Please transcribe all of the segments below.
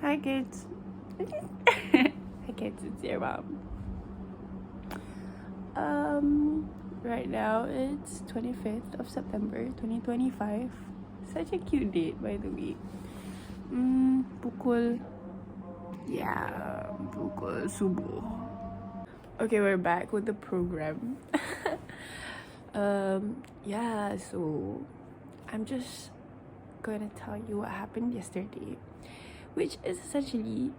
Hi kids. Hi kids, it's your mom. Right now it's 25th of September 2025. Such a cute date, by the way. Pukul, yeah, pukul subuh. Okay, we're back with the program. Yeah, so I'm just gonna tell you what happened yesterday, which is essentially,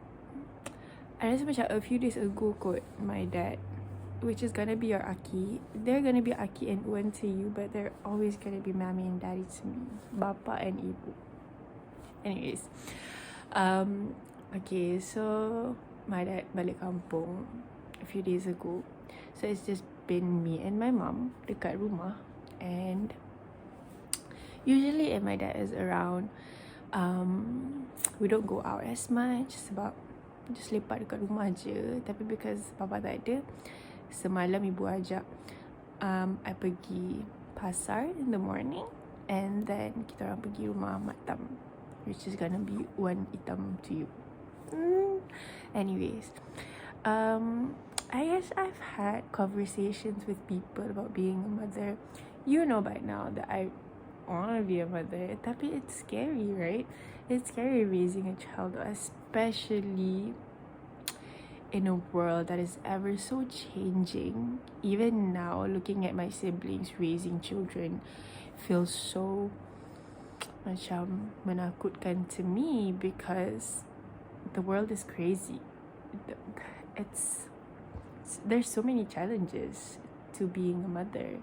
I rasa macam a few days ago kot, my dad, which is gonna be your Aki, they're gonna be Aki and Uwan to you, but they're always gonna be Mommy and Daddy to me, Bapa and Ibu. Anyways, okay, so my dad balik kampung a few days ago, so it's just been me and my mom dekat rumah, and usually if my dad is around, we don't go out as much sebab just lepak dekat rumah je. Tapi because papa tak ada, semalam ibu ajak I pergi pasar in the morning, and then kita orang pergi rumah mak tam, which is gonna be uwan hitam to you. Anyways, I guess I've had conversations with people about being a mother. You know by now that I want to be a mother, tapi it's scary, right? It's scary raising a child, especially in a world that is ever so changing. Even now, looking at my siblings raising children feels so macam menakutkan to me, because the world is crazy. There's so many challenges to being a mother,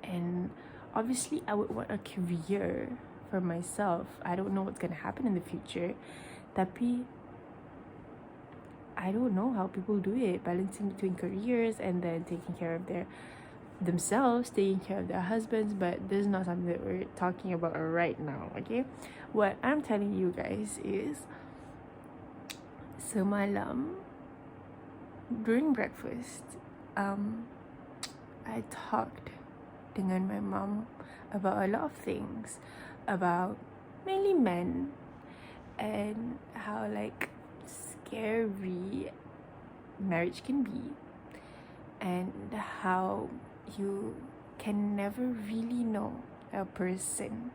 and obviously I would want a career for myself. I don't know what's gonna happen in the future, tapi I don't know how people do it, balancing between careers and then taking care of themselves, taking care of their husbands. But this is not something that we're talking about right now, okay? What I'm telling you guys is, semalam during breakfast, I talked dengan my mom about a lot of things, about mainly men, and how like scary marriage can be, and how you can never really know a person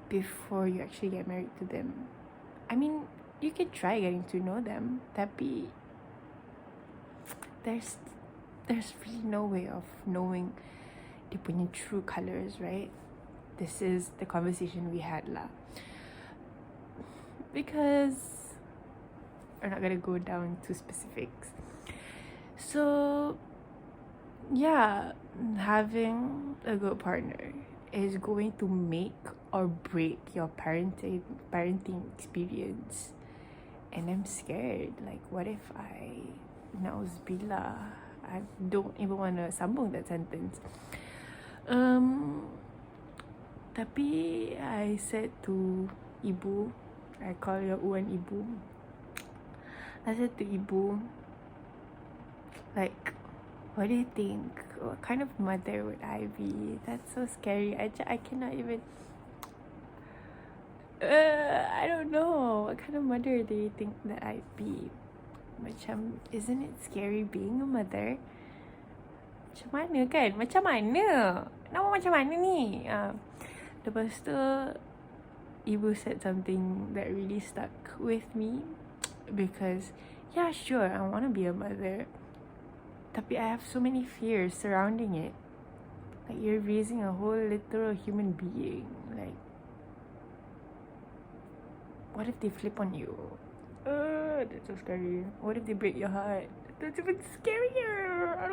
before you actually get married to them. I mean, you can try getting to know them, tapi there's really no way of knowing dia punya true colours, right? This is the conversation we had lah. Because we're not gonna go down to specifics. So yeah, having a good partner is going to make or break your parenting experience. And I'm scared, like what if Nauzubillah, I don't even want to sambung that sentence. Tapi I said to Ibu, I call your Uwan Ibu, I said to Ibu, like, what do you think? What kind of mother would I be? That's so scary. I cannot even, I don't know. What kind of mother do you think that I'd be? Macam, isn't it scary being a mother? Macam mana kan? Macam mana? Nama macam mana ni? Lepas tu, Ibu said something that really stuck with me, because yeah, sure, I want to be a mother, tapi I have so many fears surrounding it. Like, you're raising a whole literal human being. Like, what if they flip on you? That's so scary. What if they break your heart? That's even scarier. I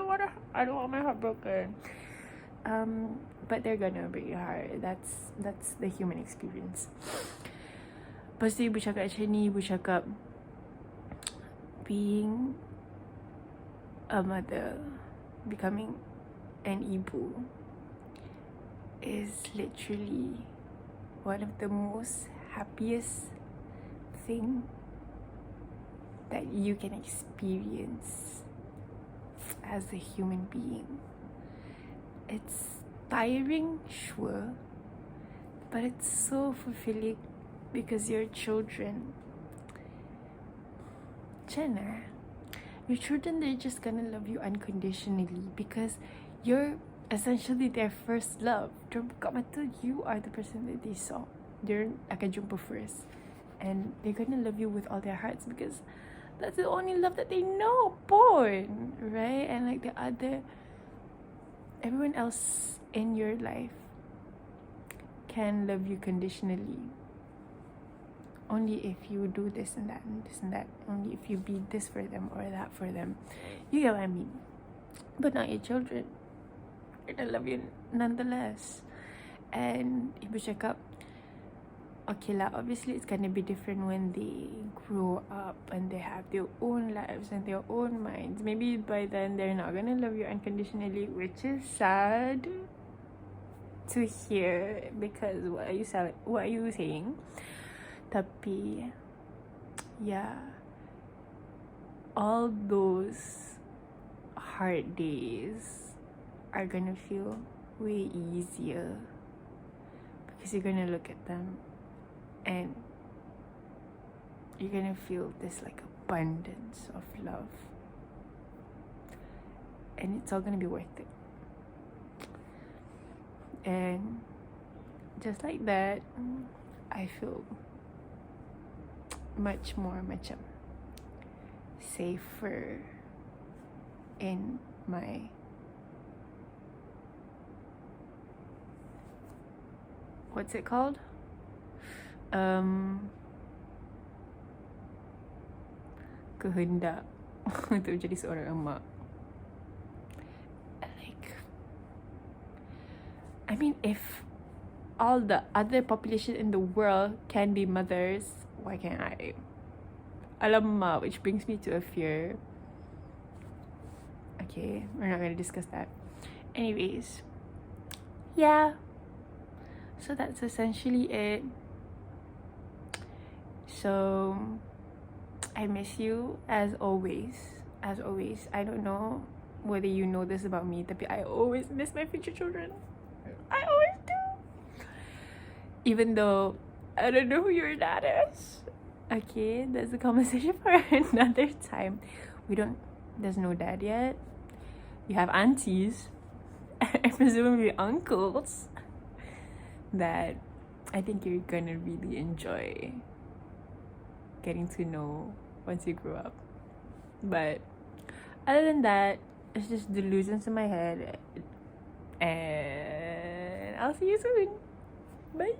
don't want my heart broken. But they're gonna break your heart. That's the human experience. Lepas tu Ibu cakap macam ni, Ibu cakap, being a mother, becoming an ibu, is literally one of the most happiest thing that you can experience as a human being. It's tiring, sure, but it's so fulfilling, because your children Jenna, your children, they're just gonna love you unconditionally because you're essentially their first love. Diorang buka mata, you are the person that they saw. They're akan jumpa first. And they're gonna love you with all their hearts because that's the only love that they know, born, right? And like everyone else in your life can love you conditionally. Only if you do this and that and this and that. Only if you be this for them or that for them. You get what I mean? But not your children. They're gonna love you nonetheless. And ibu cakap, okay lah, obviously it's gonna be different when they grow up and they have their own lives and their own minds. Maybe by then they're not gonna love you unconditionally, which is sad to hear because what are you saying? Tapi, yeah, all those hard days are gonna feel way easier because you're gonna look at them and you're gonna feel this like abundance of love, and it's all gonna be worth it. And just like that, I feel much more macam safer in my what's it called? Kehendak untuk jadi seorang emak. Like, I mean, if all the other population in the world can be mothers, why can't I? Alamak, which brings me to a fear. Okay, we're not gonna discuss that. Anyways, yeah. So that's essentially it. So I miss you as always. As always. I don't know whether you know this about me, but I always miss my future children. I always do. Even though I don't know who your dad is. Okay, that's a conversation for another time. There's no dad yet. You have aunties and presumably uncles that I think you're gonna really enjoy getting to know once you grow up. But other than that, it's just delusions in my head. And I'll see you soon. Bye.